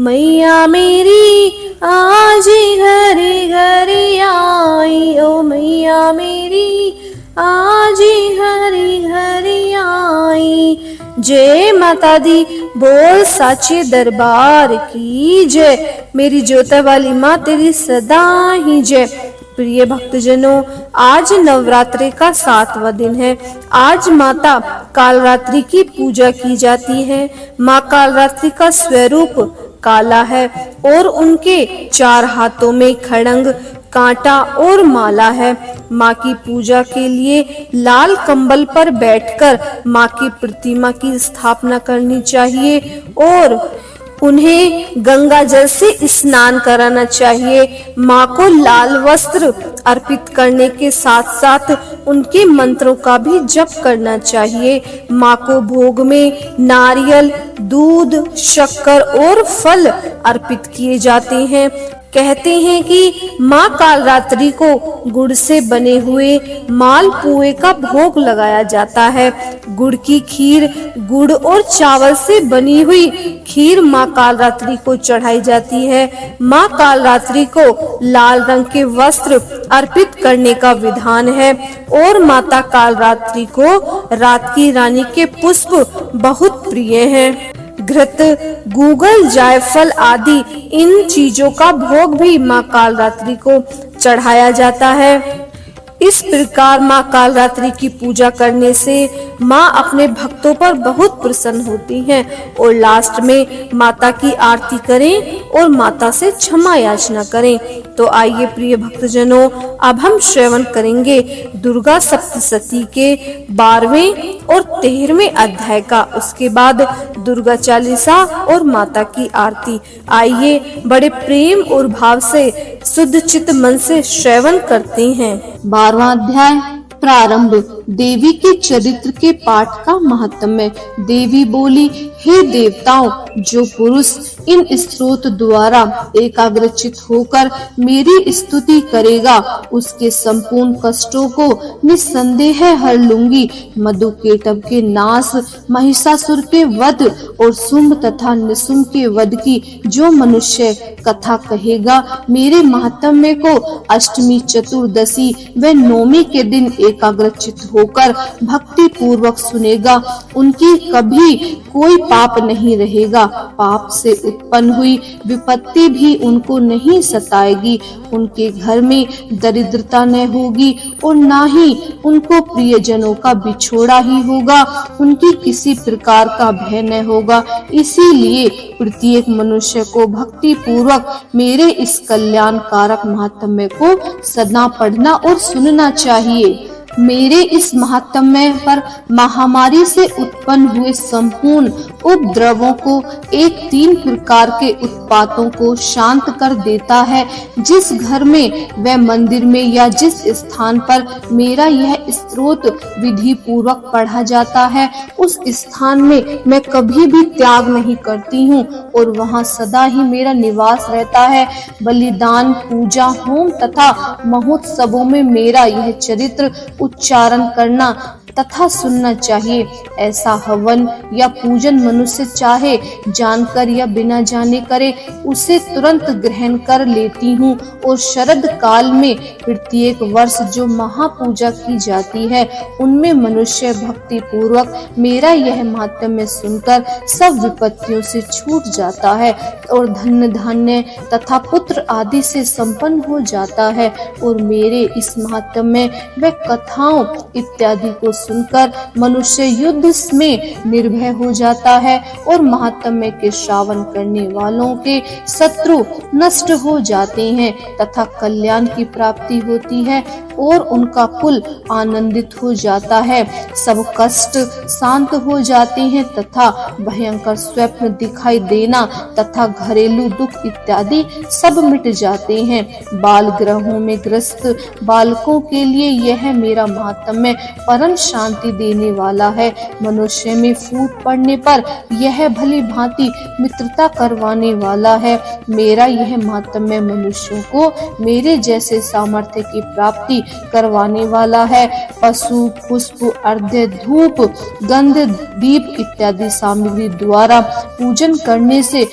मैया मेरी आज घरे घरे आई, ओ मैया मेरी आज घरे घरे आई। जय माता दी, बोल साचे दरबार की जय। मेरी जोता वाली माँ तेरी सदा ही जय। प्रिय भक्तजनों, आज नवरात्रि का 7वां दिन है। आज माता कालरात्रि की पूजा की जाती है। माँ कालरात्रि का स्वरूप काला है और उनके 4 हाथों में खड़ंग, कांटा और माला है। माँ की पूजा के लिए लाल कंबल पर बैठकर माँ की प्रतिमा की स्थापना करनी चाहिए और उन्हें गंगा जल से स्नान कराना चाहिए। माँ को लाल वस्त्र अर्पित करने के साथ साथ उनके मंत्रों का भी जप करना चाहिए। माँ को भोग में नारियल, दूध, शक्कर और फल अर्पित किए जाते हैं। कहते हैं कि माँ कालरात्रि को गुड़ से बने हुए मालपुए का भोग लगाया जाता है। गुड़ की खीर, गुड़ और चावल से बनी हुई खीर माँ कालरात्रि को चढ़ाई जाती है। माँ कालरात्रि को लाल रंग के वस्त्र अर्पित करने का विधान है और माता कालरात्रि को रात की रानी के पुष्प बहुत प्रिय हैं। घृत, गूगल, जायफल आदि इन चीजों का भोग भी माँ कालरात्रि को चढ़ाया जाता है। इस प्रकार माँ कालरात्रि की पूजा करने से माँ अपने भक्तों पर बहुत प्रसन्न होती हैं और लास्ट में माता की आरती करें और माता से क्षमा याचना करें। तो आइए प्रिय भक्तजनों, अब हम श्रवण करेंगे दुर्गा सप्तशती के 12वें और 13वें अध्याय का। उसके बाद दुर्गा चालीसा और माता की आरती। आइए बड़े प्रेम और भाव से शुद्ध चित्त मन से श्रवण करते हैं। 12वां अध्याय प्रारंभ। देवी के चरित्र के पाठ का महात्म्य। देवी बोली, हे देवताओं, जो पुरुष इन स्तोत्र द्वारा एकाग्रचित होकर मेरी स्तुति करेगा, उसके संपूर्ण कष्टों को निस्संदेह हर लूंगी। मधुकेटभ के नाश, महिषासुर के वध और शुंभ तथा निशुंभ के वध की जो मनुष्य कथा कहेगा, मेरे महात्म्य को अष्टमी, चतुर्दशी व नवमी के दिन एकाग्रचित होकर भक्ति पूर्वक सुनेगा, उनकी कभी कोई पाप नहीं रहेगा। पाप से उत्पन्न हुई विपत्ति भी उनको नहीं सताएगी। उनके घर में दरिद्रता न होगी और न ही उनको प्रियजनों का बिछोड़ा ही होगा। उनकी किसी प्रकार का भय न होगा। इसीलिए प्रत्येक मनुष्य को भक्ति पूर्वक मेरे इस कल्याणकारक महात्म्य को सदा पढ़ना और सुनना चाहिए। मेरे इस महात्म्य पर महामारी से उत्पन्न हुए संपूर्ण उपद्रवों को, एक 3 प्रकार के उत्पातों को शांत कर देता है। जिस घर में व मंदिर में या जिस स्थान पर मेरा यह स्तोत्र विधि पूर्वक पढ़ा जाता है, उस स्थान में मैं कभी भी त्याग नहीं करती हूँ और वहाँ सदा ही मेरा निवास रहता है। बलिदान, पूजा, होम तथा महोत्सवों में मेरा यह चरित्र उच्चारण करना तथा सुनना चाहिए। ऐसा हवन या पूजन मनुष्य चाहे जानकर या बिना जाने करे, उसे तुरंत ग्रहण कर लेती हूँ। और शरद काल में प्रत्येक वर्ष जो महापूजा की जाती है, उनमें मनुष्य भक्ति पूर्वक मेरा यह महात्म्य सुनकर सब विपत्तियों से छूट जाता है और धन्य धान्य तथा पुत्र आदि से संपन्न हो जाता है। और मेरे इस महात्म्य व कथाओं इत्यादि को सुनकर मनुष्य युद्ध में निर्भय हो जाता है और महात्म्य के श्रवण करने वालों के शत्रु नष्ट हो जाते हैं तथा कल्याण की प्राप्ति होती है और उनका कुल आनंदित हो जाता है। सब कष्ट शांत हो जाते हैं तथा भयंकर स्वप्न दिखाई देना तथा घरेलू दुख इत्यादि सब मिट जाते हैं। बाल ग्रहों में ग्रस्त बालकों के लिए यह मेरा महात्म्य परम शांति देने वाला है। मनुष्य में फूट पड़ने पर यह भली भांति मित्रता करवाने वाला है। मेरा यह महात्म्य मनुष्यों को मेरे जैसे सामर्थ्य की प्राप्ति करवाने वाला है। पशु, पुष्प, अर्घ्य, धूप, गंध, दीप इत्यादि सामग्री द्वारा पूजन करने से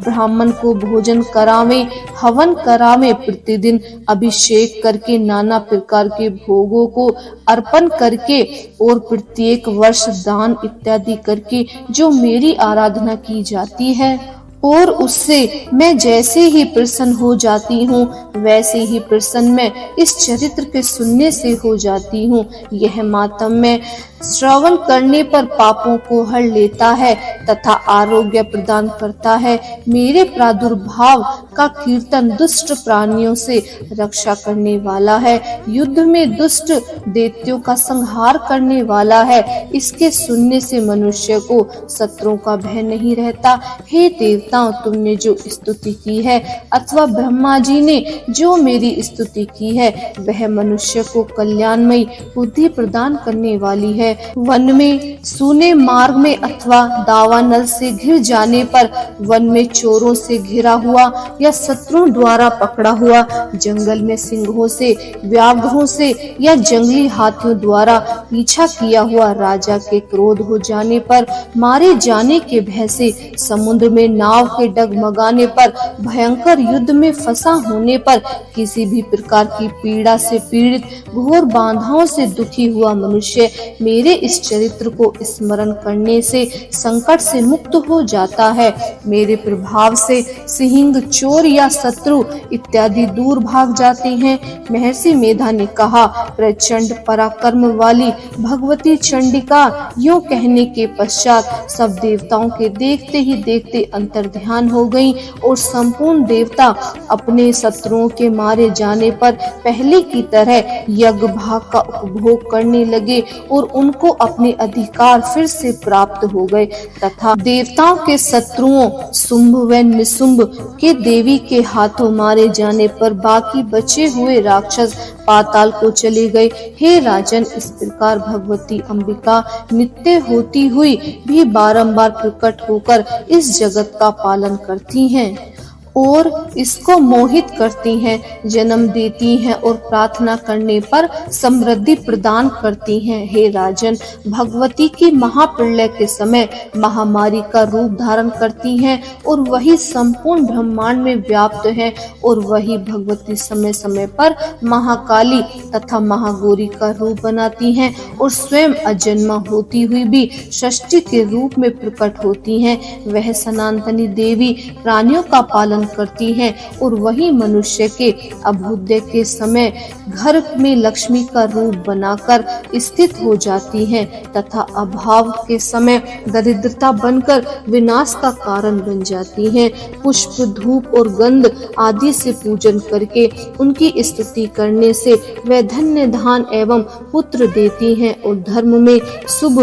ब्राह्मण को भोजन करावें, हवन करावें, प्रतिदिन अभिषेक करके नाना प्रकार के भोगों को अर्पण करके और प्रत्येक वर्ष दान इत्यादि करके जो मेरी आराधना की जाती है और उससे मैं जैसे ही प्रसन्न हो जाती हूँ वैसे ही प्रसन्न मैं इस चरित्र के सुनने से हो जाती हूँ। यह मातम्य श्रवण करने पर पापों को हर लेता है तथा आरोग्य प्रदान करता है। मेरे प्रादुर्भाव का कीर्तन दुष्ट प्राणियों से रक्षा करने वाला है, युद्ध में दुष्ट दैत्यों का संहार करने वाला है। इसके सुनने से मनुष्य को शत्रुओं का भय नहीं रहता। हे देवताओं, तुमने जो स्तुति की है अथवा ब्रह्मा जी ने जो मेरी स्तुति की है वह मनुष्य को कल्याणमयी बुद्धि प्रदान करने वाली है। वन में सूने मार्ग में अथवा दावानल से घिर जाने पर, वन में चोरों से घिरा हुआ या शत्रुओं द्वारा पकड़ा हुआ, जंगल में सिंहों से, व्याघ्रों से या जंगली हाथियों द्वारा पीछा किया हुआ, राजा के क्रोध हो जाने पर, मारे जाने के भय से, समुद्र में नाव के डगमगाने पर, भयंकर युद्ध में फंसा होने पर, किसी भी प्रकार की पीड़ा से पीड़ित, घोर बाधाओं से दुखी हुआ मनुष्य मेरे इस चरित्र को स्मरण करने से संकट से मुक्त हो जाता है। मेरे प्रभाव से सिंह, चोर या शत्रु इत्यादि दूर भाग जाते हैं। महर्षि मेधा ने कहा, प्रचंड पराक्रम वाली भगवती चंडिका यूं कहने के पश्चात सब देवताओं के देखते ही देखते अंतर्ध्यान हो गईं और संपूर्ण देवता अपने शत्रुओं के मारे जाने पर पहले की तरह यज्ञ भाग का उपभोग करने लगे और उनको अपने अधिकार फिर से प्राप्त हो गए तथा देवताओं के शत्रुओं शुंभ व निशुंभ के देवी के हाथों मारे जाने पर बाकी बचे हुए राक्षस पाताल को चले गए। हे राजन, इस प्रकार भगवती अंबिका नित्य होती हुई भी बारंबार प्रकट होकर इस जगत का पालन करती हैं और इसको मोहित करती हैं, जन्म देती हैं और प्रार्थना करने पर समृद्धि प्रदान करती हैं। हे राजन, भगवती की महाप्रलय के समय महामारी का रूप धारण करती हैं और वही संपूर्ण ब्रह्मांड में व्याप्त हैं और वही भगवती समय समय पर महाकाली तथा महागौरी का रूप बनाती हैं और स्वयं अजन्मा होती हुई भी षष्ठी के रूप में प्रकट होती हैं। वह सनातनी देवी प्राणियों का पालन करती हैं और वही मनुष्य के अभ्युदय के समय घर में लक्ष्मी का रूप बनाकर स्थित हो जाती हैं तथा अभाव के समय दरिद्रता बनकर विनाश का कारण बन जाती हैं। पुष्प, धूप और गंध आदि से पूजन करके उनकी स्तुति करने से वे धन्य धान एवं पुत्र देती हैं और धर्म में शुभ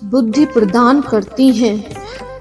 बुद्धि प्रदान करती हैं।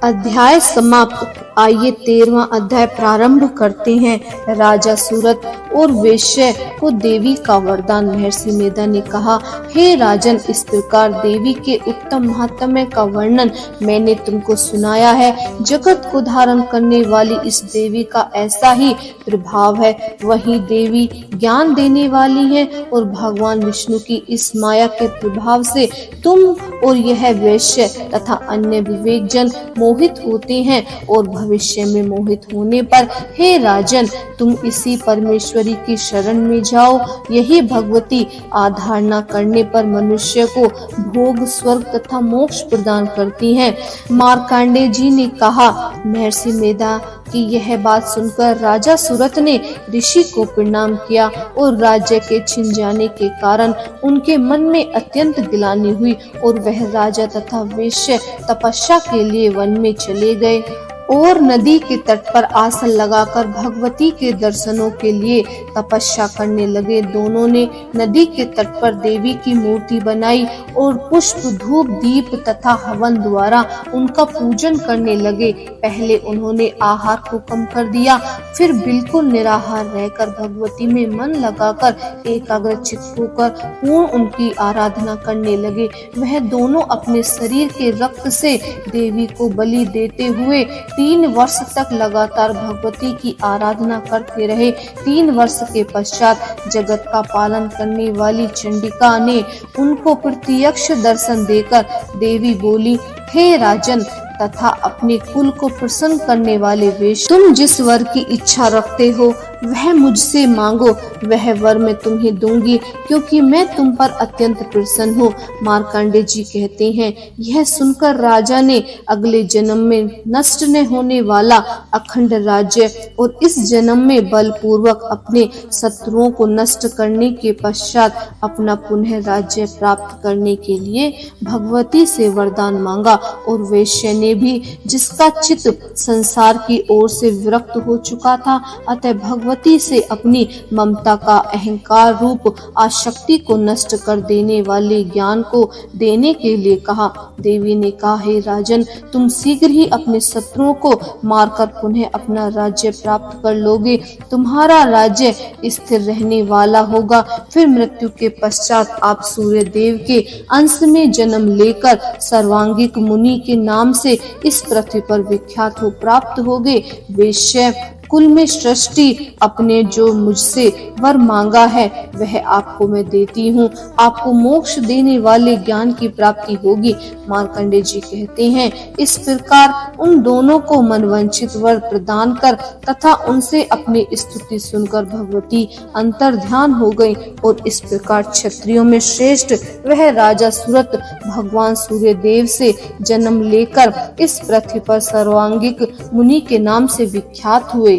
अध्याय समाप्त। आइए 13वां अध्याय प्रारंभ करते हैं। राजा सूरत और वेश्य को देवी का वरदान। महर्षि मेधा ने कहा, हे राजन, इस प्रकार देवी के उत्तम महात्म्य का वर्णन मैंने तुमको सुनाया है। जगत को धारण करने वाली इस देवी का ऐसा ही प्रभाव है। वही देवी ज्ञान देने वाली है और भगवान विष्णु की इस माया के प्रभाव से तुम और यह वेश्य तथा अन्य विवेकजन मोहित होते हैं और भविष्य में मोहित होने पर हे राजन, तुम इसी परमेश्वरी की शरण में जाओ। यही भगवती आधारणा करने पर मनुष्य को भोग, स्वर्ग तथा मोक्ष प्रदान करती हैं। मार्कंडेय जी ने कहा, महर्षि मेधा की यह बात सुनकर राजा सूरत ने ऋषि को प्रणाम किया और राज्य के छिन जाने के कारण उनके मन में अत्यंत गिलानी हुई और वह राजा तथा वेश्य तपस्या के लिए वन में चले गए और नदी के तट पर आसन लगाकर भगवती के दर्शनों के लिए तपस्या करने लगे। दोनों ने नदी के तट पर देवी की मूर्ति बनाई और पुष्प, धूप, दीप तथा हवन द्वारा उनका पूजन करने लगे। पहले उन्होंने आहार को कम कर दिया, फिर बिल्कुल निराहार रहकर भगवती में मन लगाकर एकाग्रचित्त होकर पूर्ण उनकी आराधना करने लगे। वह दोनों अपने शरीर के रक्त से देवी को बलि देते हुए 3 वर्ष तक लगातार भगवती की आराधना करते रहे। 3 वर्ष के पश्चात जगत का पालन करने वाली चंडिका ने उनको प्रत्यक्ष दर्शन देकर देवी बोली, हे राजन, तथा अपने कुल को प्रसन्न करने वाले वेश, तुम जिस वर की इच्छा रखते हो वह मुझसे मांगो, वह वर मैं तुम्हें दूंगी, क्योंकि मैं तुम पर अत्यंत प्रसन्न हूँ। मार्कंडे जी कहते हैं, यह सुनकर राजा ने अगले जन्म में नष्ट न होने वाला अखंड राज्य और इस जन्म में बलपूर्वक अपने शत्रुओं को नष्ट करने के पश्चात अपना पुनः राज्य प्राप्त करने के लिए भगवती से वरदान मांगा। और वेश्या ने भी, जिसका चित्त संसार की ओर से विरक्त हो चुका था, अतः भगवती से अपनी ममता का अहंकार रूप आसक्ति को नष्ट कर देने वाले ज्ञान को देने के लिए कहा। देवी ने कहा, हे राजन, तुम शीघ्र ही अपने शत्रुओं को मारकर पुनः अपना राज्य प्राप्त कर लोगे। तुम्हारा राज्य स्थिर रहने वाला होगा। फिर मृत्यु के पश्चात आप सूर्य देव के अंश में जन्म लेकर सर्वांगिक मुनि के नाम से इस पृथ्वी पर विख्यात हो प्राप्त होगे। वेश्या कुल में सृष्टि अपने जो मुझसे वर मांगा है वह आपको मैं देती हूँ। आपको मोक्ष देने वाले ज्ञान की प्राप्ति होगी। मार्कंडे जी कहते हैं, इस प्रकार उन दोनों को मनवांछित वर प्रदान कर तथा उनसे अपनी स्तुति सुनकर भगवती अंतर्ध्यान हो गई। और इस प्रकार क्षत्रियों में श्रेष्ठ वह राजा सूरत भगवान सूर्य देव से जन्म लेकर इस पृथ्वी पर सर्वांगिक मुनि के नाम से विख्यात हुए।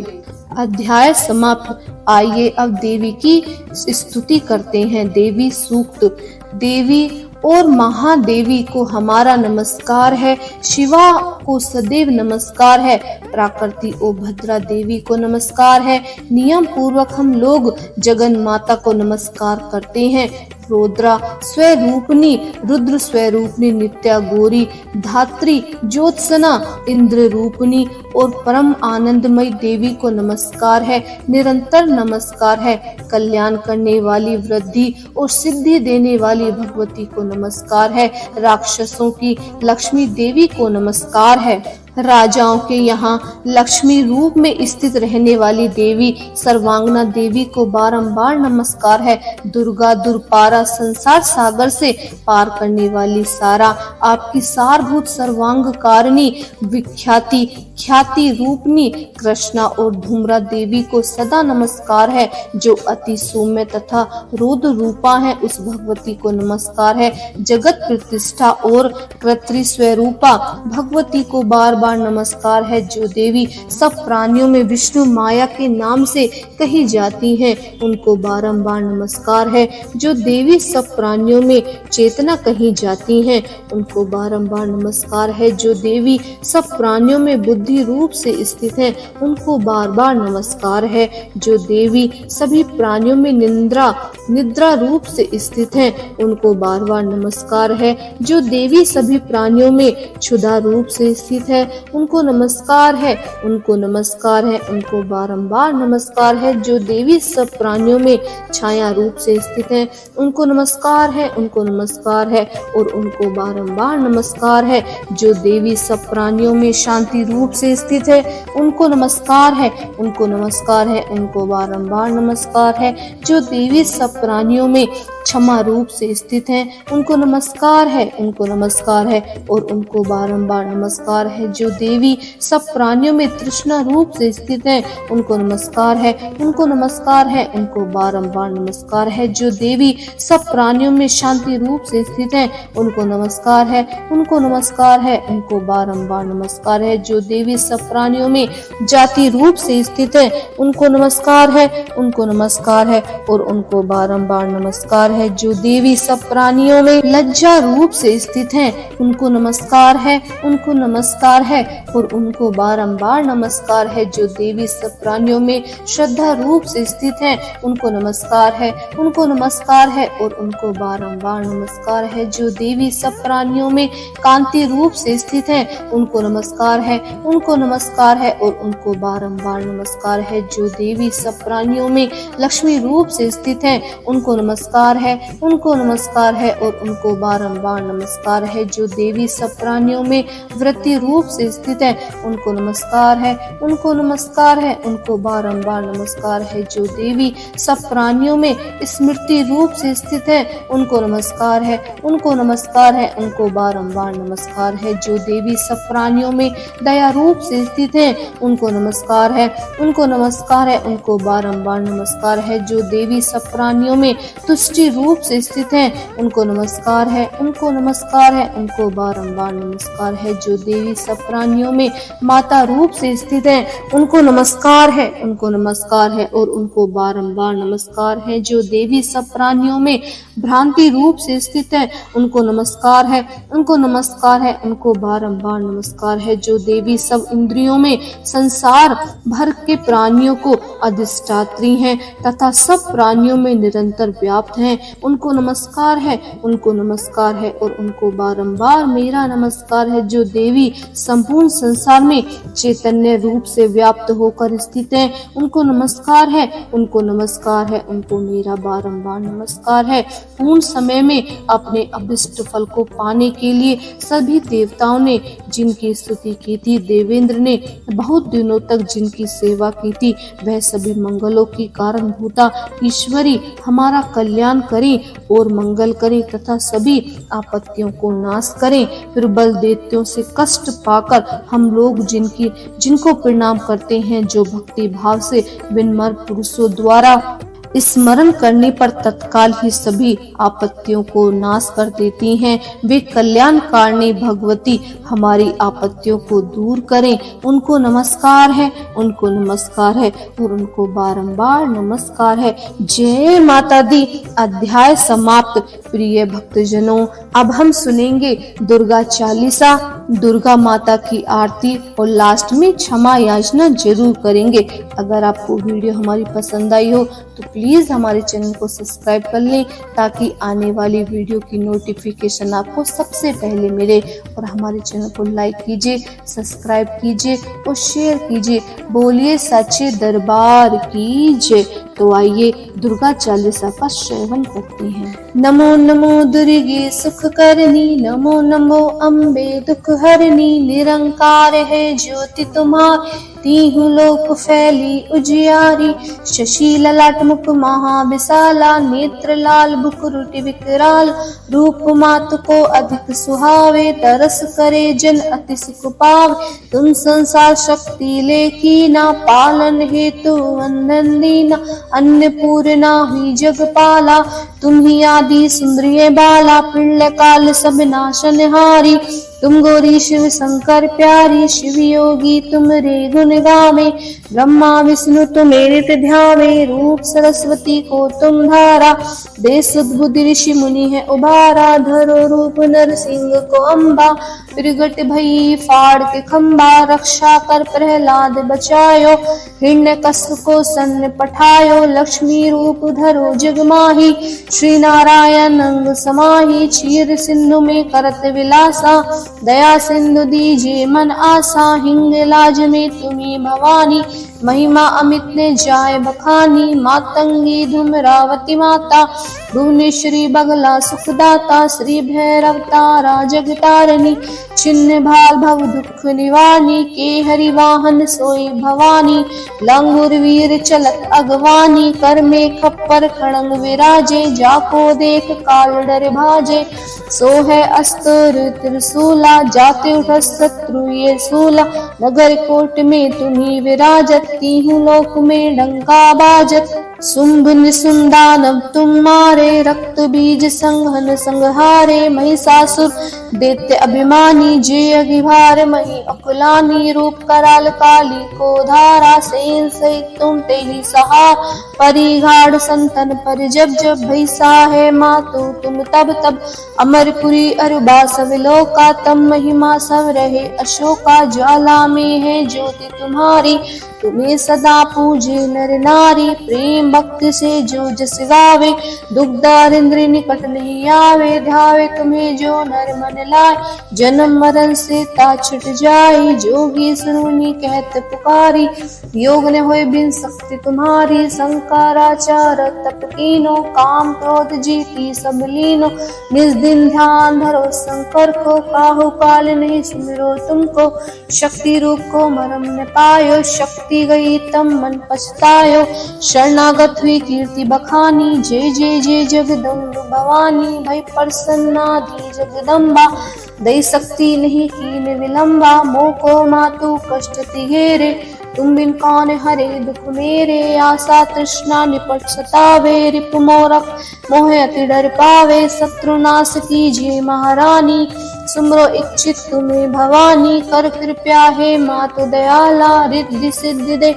अध्याय समाप्त। आइए अब देवी की स्तुति करते हैं। देवी सूक्त। देवी और महादेवी को हमारा नमस्कार है। शिवा को सदैव नमस्कार है। प्राकृति और भद्रा देवी को नमस्कार है। नियम पूर्वक हम लोग जगन माता को नमस्कार करते हैं। रुद्रा स्वरूपनी, रुद्र स्वरूपनी नित्या गौरी, धात्री ज्योत्सना, इंद्र रूपनी और परम आनंदमयी देवी को नमस्कार है। निरंतर नमस्कार है। कल्याण करने वाली, वृद्धि और सिद्धि देने वाली भगवती को नमस्कार है। राक्षसों की लक्ष्मी देवी को नमस्कार है। राजाओं के यहाँ लक्ष्मी रूप में स्थित रहने वाली देवी सर्वांगना देवी को बारंबार नमस्कार है। दुर्गा दुर्पारा, संसार सागर से पार करने वाली सारा, आपकी सारभूत सर्वांग कारिणी, विख्याति ख्याति रूपनी कृष्णा और धूम्रा देवी को सदा नमस्कार है। जो अति सौम्य तथा रुद्र रूपा है उस भगवती को नमस्कार है। जगत प्रतिष्ठा और कर्त्री स्वरूपा भगवती को बार बार नमस्कार है। जो देवी सब प्राणियों में विष्णु माया के नाम से कही जाती हैं उनको बारंबार नमस्कार है। जो देवी सब प्राणियों में चेतना कही जाती हैं उनको बारंबार नमस्कार है। जो देवी सब प्राणियों में बुद्धि रूप से स्थित है उनको बार बार नमस्कार है। जो देवी सभी प्राणियों में निद्रा रूप से स्थित है उनको बार बार नमस्कार है। जो देवी सभी प्राणियों में क्षुधा रूप से स्थित है उनको नमस्कार है, उनको नमस्कार है, उनको बारंबार नमस्कार है। जो देवी सब प्राणियों में छाया रूप से स्थित है उनको नमस्कार है, उनको नमस्कार है और उनको बारंबार नमस्कार है। जो देवी सब प्राणियों में शांति रूप से स्थित है उनको नमस्कार है, उनको नमस्कार है, उनको बारंबार नमस्कार है। जो देवी सब प्राणियों में क्षमा रूप से स्थित है उनको नमस्कार है, उनको नमस्कार है और उनको बारंबार नमस्कार है। जो देवी सब प्राणियों में तृष्णा रूप से स्थित है उनको नमस्कार है, उनको नमस्कार है, उनको बारंबार नमस्कार है। जो देवी सब प्राणियों में शांति रूप से स्थित है उनको नमस्कार है, उनको नमस्कार है, उनको बारंबार नमस्कार है। जो देवी सब प्राणियों में जाति रूप से स्थित है उनको नमस्कार है, उनको नमस्कार है और उनको बारंबार नमस्कार है। जो देवी सब प्राणियों में लज्जा रूप से स्थित है उनको नमस्कार है, उनको नमस्कार है और उनको बारंबार नमस्कार है। जो देवी सब प्राणियों में श्रद्धा रूप से स्थित है उनको नमस्कार है, उनको नमस्कार है और उनको बारंबार नमस्कार है। जो देवी सब प्राणियों में कांति रूप से स्थित है उनको नमस्कार है, उनको नमस्कार है और उनको बारंबार नमस्कार है। जो देवी सब प्राणियों में लक्ष्मी रूप से स्थित है उनको नमस्कार है उनको नमस्कार है और उनको बारंबार नमस्कार है। जो देवी सब प्राणियों में वृत्ति रूप से स्थित है उनको नमस्कार है, उनको नमस्कार है, उनको बारंबार नमस्कार है। जो देवी सब प्राणियों में स्मृति रूप से स्थित है उनको नमस्कार है, उनको नमस्कार है, उनको बारंबार नमस्कार है। जो देवी सब प्राणियों में दया रूप से स्थित है उनको नमस्कार है, उनको नमस्कार है, उनको बारंबार नमस्कार है। जो देवी सब प्राणियों में तुष्टि रूप से स्थित है उनको नमस्कार है, उनको नमस्कार है, उनको बारंबार नमस्कार है। जो देवी सब प्राणियों में माता रूप से स्थित है उनको नमस्कार है, उनको नमस्कार है और उनको बारंबार नमस्कार है। जो देवी सब प्राणियों में भ्रांति रूप से स्थित है उनको नमस्कार है, उनको नमस्कार है, उनको बारंबार नमस्कार है। जो देवी सब इंद्रियों में संसार भर के प्राणियों को अधिष्ठात्री हैं तथा सब प्राणियों में निरंतर व्याप्त हैं उनको नमस्कार है, उनको नमस्कार है और उनको बारंबार मेरा नमस्कार है। जो देवी संपूर्ण संसार में चैतन्य रूप से व्याप्त होकर स्थित हैं उनको नमस्कार है, उनको नमस्कार है, उनको मेरा बारंबार नमस्कार है। पूर्ण समय में अपने अभिष्ट फल को पाने के लिए सभी देवताओं ने जिनकी स्तुति की थी, देवेंद्र ने बहुत दिनों तक जिनकी सेवा की थी, वह सभी मंगलों की कारणभूता ईश्वरी हमारा कल्याण करें और मंगल करें तथा सभी आपत्तियों को नाश करें। फिर बल दैत्यों से कष्ट पाकर हम लोग जिनको प्रणाम करते हैं, जो भक्ति भाव से विनम्र पुरुषों द्वारा स्मरण करने पर तत्काल ही सभी आपत्तियों को नाश कर देती हैं, वे कल्याणकारिणी भगवती हमारी आपत्तियों को दूर करें। उनको नमस्कार है, उनको नमस्कार है और उनको बारंबार नमस्कार है। जय माता दी। अध्याय समाप्त। प्रिय भक्तजनों, अब हम सुनेंगे दुर्गा चालीसा, दुर्गा माता की आरती और लास्ट में क्षमा याचना जरूर करेंगे। अगर आपको वीडियो हमारी पसंद आई हो तो प्लीज हमारे चैनल को सब्सक्राइब कर लें ताकि आने वाली वीडियो की नोटिफिकेशन आपको सबसे पहले मिले। और हमारे चैनल को लाइक कीजिए, सब्सक्राइब कीजिए और शेयर कीजिए। बोलिए सच्चे दरबार की जय। तो आइए दुर्गा चालीसा का श्रवण करते हैं। नमो नमो दुर्गे सुख करनी, नमो नमो अम्बे दुख हरनी, निरंकार है ज्योति तुम्हारी, तीहु लोक फैली उजियारी। शशि ललाट मुख महाविशाला, नेत्र लाल बुकुरुटि विकराल, रूप मात को अधिक सुहावे, तरस करे जन अति सुख पावे। तुम संसार शक्ति लेखी ना, पालन हेतु वंदन दीना, अन्नपूर्णा हुई जगपाला। तुम ही आदि सुंदरी बाला, पिंड काल सब नाशनहारी। तुम गौरी शिव शंकर प्यारी, शिव योगी तुम रे गुण गावे। ब्रह्मा विष्णु तुम्हें नित ध्यावे, रूप सरस्वती को तुम धारा। देश बुद्धि ऋषि मुनि है उबारा, धरो रूप नरसिंह को अम्बा। प्रगट भई फाड़ के खम्बा, रक्षा कर प्रहलाद बचायो। हिरण्यकश्यप को सन्न पठायो, लक्ष्मी रूप धरो जगमाही। श्री नारायण अंग समाही, क्षीर सिंधु में करत विलासा। दया सिंधु दीजिए मन आशा, हिंग लाज में तुम्ही भवानी। महिमा अमित ने जाय बखानी, मातंगी धूमरावती माता। भुवनेश्वरी बगला सुखदाता, श्री भैरव तारा जगतारणी। छिन्न भाल भव दुख निवानी, के हरि वाहन सोई भवानी। लंगुर वीर चलत अगवानी, कर में खप्पर खड़ंग विराजे। जाको देख काल डर भाजे, सो है अस्त्र त्रिशूला। जाते उठ शत्रु ये सूला, नगर कोट में तुम्ही विराजत। तीहु लोक में डंका बाजत, शुंभ निशुंभ दानव तुम मारे। रक्त बीज संघन संहारे, महिषासुर दैत्य अभिमानी। जय अगिभार मही अकुलानी, रूप कराल काली को धारा। सेन सहित तुम ते ही सहार, परिघाड़ संतन पर जब जब। भैसा है मातु तुम तब तब, अमरपुरी अरुबा सब लोका। तम महिमा सब रहे अशोका, ज्वाला में है ज्योति तुम्हारी। तुम्हें सदा पूजे नर नारी, प्रेम भक्ति से जो जस गावे, दुखदार इंद्र निकट नहीं आवे, ध्यावे तुम्हें जो नर मन लाए, जन्म मरण से ता छुट जाई, जोगी सुनी कहत पुकारी, योग न होए बिन शक्ति तुम्हारी, शंकराचार्य तप कीनो, काम क्रोध जीती सब लीनो, निज दिन ध्यान धरो शंकर को, काहू काल नहीं सुमिरो तुमको, शक्ति रूप को मरम न पायो, शक्ति गई तम मन पछतायो, शरणागत हुई कीर्ति बखानी, जय जय जय जगदम्ब भवानी, भई प्रसन्ना धी जगदम्बा, दई शक्ति नहीं कीन विलंबा, मोको मातु कष्ट तिहेरे, तुम बिन कौन हरे दुख मेरे, आशा तृष्णा निपट सतावे, रिपु मोरक मोह अति डर पावे, शत्रुनाश कीजिए महारानी, सुमरो इच्छित तुम्हें भवानी, कर कृपया है मातु दयाला, रिद्धि सिद्धि दे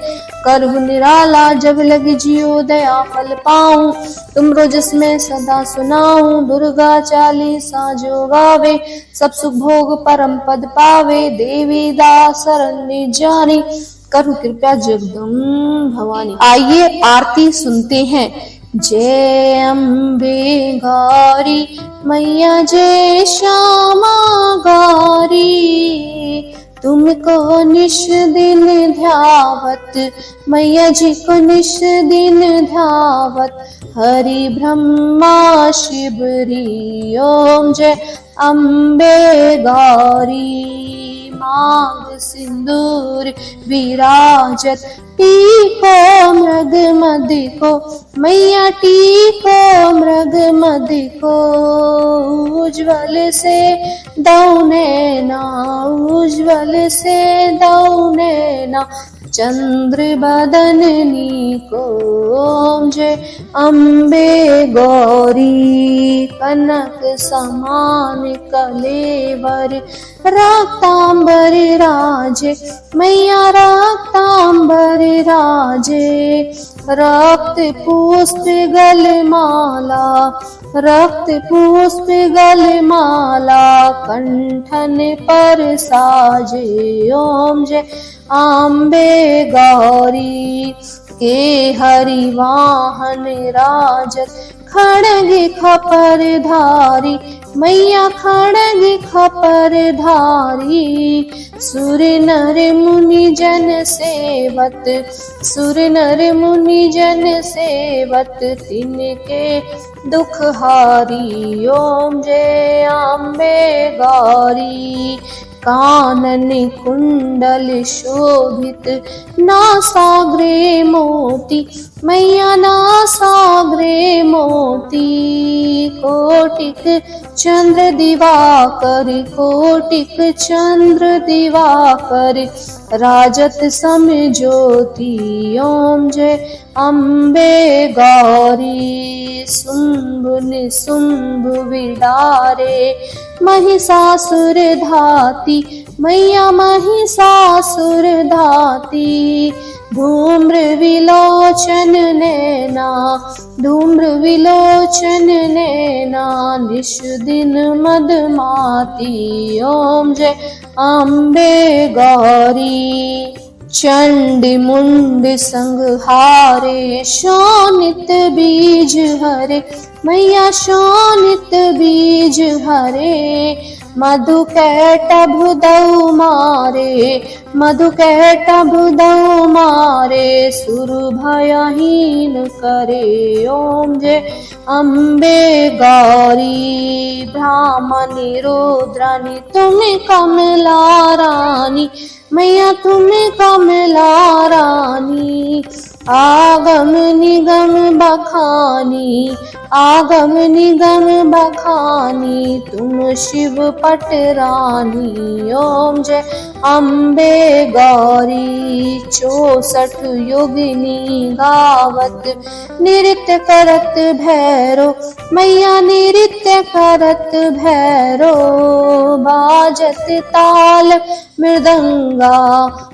करहु निराला, जब लग जियो दया फल पाऊं, तुमरो जस में सदा सुनाऊं, दुर्गा चालीसा जो गावे, सब सुख भोग परम पद पावे, देवी दास शरण जानी, करहु कृपा जगदम्ब भवानी। आइए आरती सुनते हैं। जय अम्बे गौरी मैया, जय श्यामा गौरी, तुमको निश दिन ध्यावत, मैया जी को निश दिन ध्यावत, हरि ब्रह्मा शिवरी, ओम जय अम्बे गौरी, मांग सिंदूर विराजत, टीको मृग मदिको, मैया टीको मृग मदिको, उज्ज्वल से दौने ना, उज्ज्वल से दौने ना, चंद्र बदननी को, ओम जय अम्बे गौरी, कनक समान कलेवर, रक्तांबर राजे, मैया रक्तांबर राजे, रक्त पुष्प गलमाला, रक्त पुष्प गलमाला, कंठन पर साजे, ओम जय अम्बे गौरी, के हरि वाहन राजत, खड़ग खपर धारी, मैया खड़ग खपर धारी, सुर नर मुनि जन सेवत, सुर नर मुनि जन सेवत, तिनके दुख हारी, ओम जय अम्बे गौरी, कानन कुंडल शोभित, नासाग्रे मोती, मैया नासाग्रे मोती, कोटिक चंद्र दिवाकर, कोटिक चंद्र दिवाकर, राजत सम ज्योति, ओम जय अम्बे गौरी, शुंभ निशुंभ विडारे, महिषासुर धाती, मैया महिषासुर धाती, धूम्र विलोचन नैना, धूम्र विलोचन नैना, निश दिन मदमाती, ओम जय अम्बे गौरी, चंडी मुंड संहारे, शोणित बीज हरे, मैया शोणित बीज हरे, मधु कैटभ दौ मारे, मधु कैटभ दौ मारे, सुर भयहीन करे, ओम जय अम्बे गौरी, ब्राह्मणी रुद्राणी, तुम कमला रानी, मैया तुम कमला रानी, आगम निगम बखानी, आगम निगम बखानी, तुम शिव पट रानी, ओम जय अम्बे गौरी, 64 योगिनी गावत, नृत्य करत भैरो, मैया नृत्य करत भैरो, बाजत ताल मृदंगा,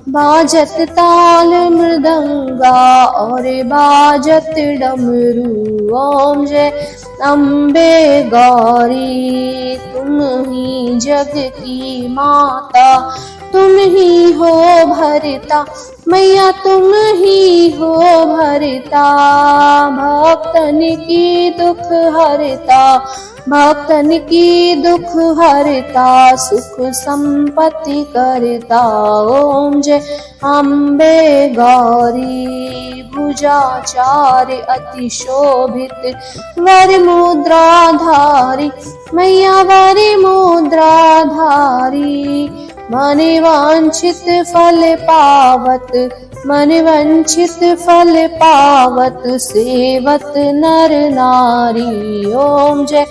बाजत ताल मृदंगा, और बाजत डमरू, ओम जय अम्बे गौरी, तुम ही जग की माता, तुम ही हो भरता, मैया तुम ही हो भरता, भक्तन की दुख हरता, भक्तन की दुख हरता, सुख संपत्ति करता। ओम जय अम्बे गौरी, भुजाचार्य अति शोभित, वर मुद्राधारी, मैया वर मुद्राधारी, मन वांछित फल पावत, मन वांछित फल पावत, सेवत नर नारी। ओम जय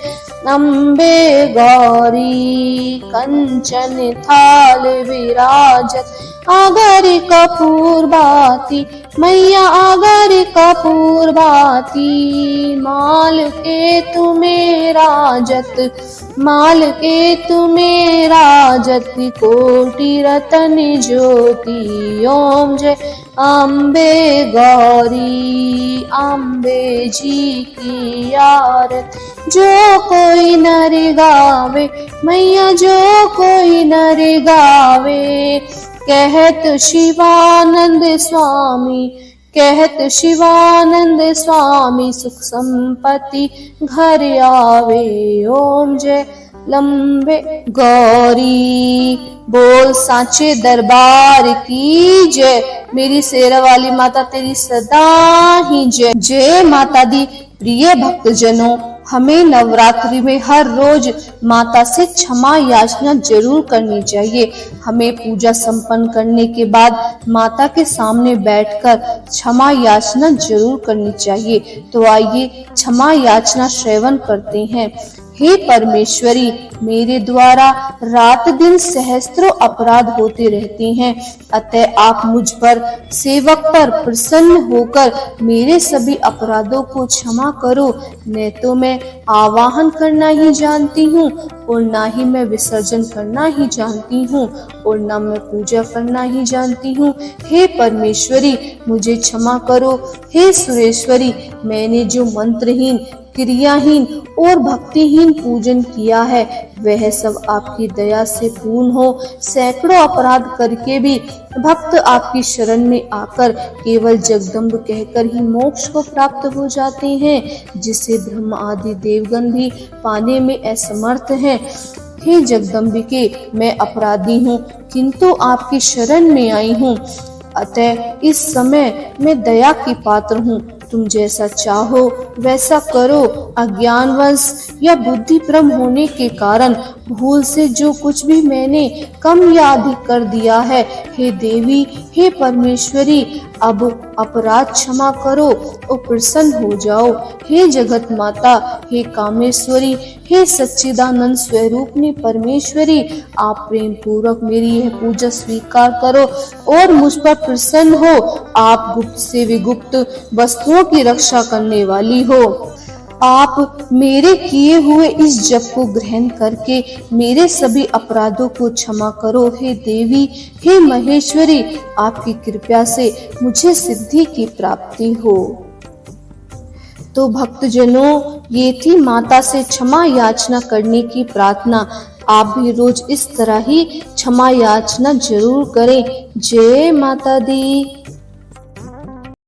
अम्बे गौरी, कंचन थाल विराजत, आगर कपूर बाती, मैया आगर कपूर बाती, माल के तुम्हें राजत, माल के तुम्हें राजत, कोटि रतन ज्योति। ओम जय अम्बे गौरी, अम्बे जी की आरत, जो कोई नर गावे, मैया जो कोई नर गावे, कहत शिवानंद स्वामी, कहत शिवानंद स्वामी, सुख संपत्ति घर आवे। ओम जय लंबे गौरी, बोल सांचे दरबार की जय, मेरी शेरा वाली माता तेरी सदा ही जय। जय माता दी। प्रिय भक्तजनों, हमें नवरात्रि में हर रोज माता से क्षमा याचना जरूर करनी चाहिए। हमें पूजा संपन्न करने के बाद माता के सामने बैठकर क्षमा याचना जरूर करनी चाहिए। तो आइए क्षमा याचना श्रवण करते हैं। हे परमेश्वरी, मेरे द्वारा रात दिन सहस्त्रों अपराध होते रहते हैं, अतः आप मुझ पर, सेवक पर प्रसन्न होकर मेरे सभी अपराधों को क्षमा करो। न तो मैं आवाहन करना ही जानती हूँ और ना ही मैं विसर्जन करना ही जानती हूँ और ना मैं पूजा करना ही जानती हूँ। हे परमेश्वरी, मुझे क्षमा करो। हे सुरेश्वरी, मैंने जो मंत्रहीन, क्रियाहीन और भक्तिहीन पूजन किया है वह सब आपकी दया से पूर्ण हो। सैकड़ों अपराध करके भी भक्त आपकी शरण में आकर केवल जगदम्ब कहकर ही मोक्ष को प्राप्त हो जाते हैं, जिसे ब्रह्म आदि देवगण भी पाने में असमर्थ हैं। हे जगदम्बिके, मैं अपराधी हूँ किंतु आपकी शरण में आई हूँ, अतः इस समय मैं दया की पात्र हूँ। तुम जैसा चाहो वैसा करो। अज्ञानवश या बुद्धि भ्रम होने के कारण भूल से जो कुछ भी मैंने कम या अधिक कर दिया है, हे देवी, हे परमेश्वरी, अब अपराध क्षमा करो और प्रसन्न हो जाओ। हे जगत माता, हे कामेश्वरी, हे सच्चिदानंद स्वरूपनी परमेश्वरी, आप प्रेम पूर्वक मेरी यह पूजा स्वीकार करो और मुझ पर प्रसन्न हो। आप गुप्त से विगुप्त वस्तुओं की रक्षा करने वाली हो। आप मेरे किए हुए इस जप को ग्रहण करके मेरे सभी अपराधों को क्षमा करो। हे देवी, हे महेश्वरी, आपकी कृपा से मुझे सिद्धि की प्राप्ति हो। तो भक्तजनों, ये थी माता से क्षमा याचना करने की प्रार्थना। आप भी रोज इस तरह ही क्षमा याचना जरूर करें। जय माता दी।